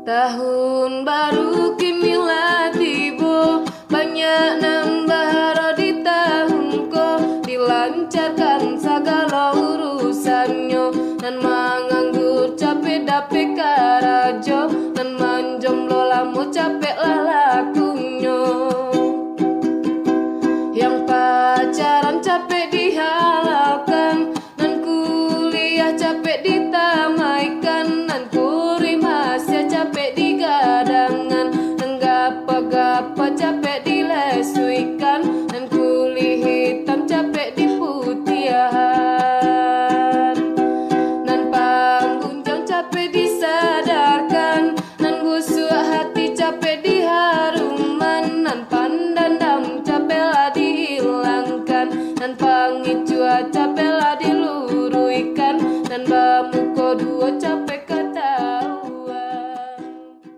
Tahun baru kinilah tiba, banyak nambah hara di tahunku, dilancarkan segala urusannya, nan manganggur capek dapet karajo, nan manjomblo lamo capek lah lakunya. Yang pacaran capek dihalalkan, nan kuliah capek ditamaikan, nan kuri masih capek digadangan, nan gapa-gapa capek dilesuikan, nan kulit hitam capek diputihan, nan panggunjang capek disadarkan, nan busuk hati capek diharuman, nan pandandam capek lah dihilangkan, nan pangicua capek lah diluruikan, nan bamuko dua capek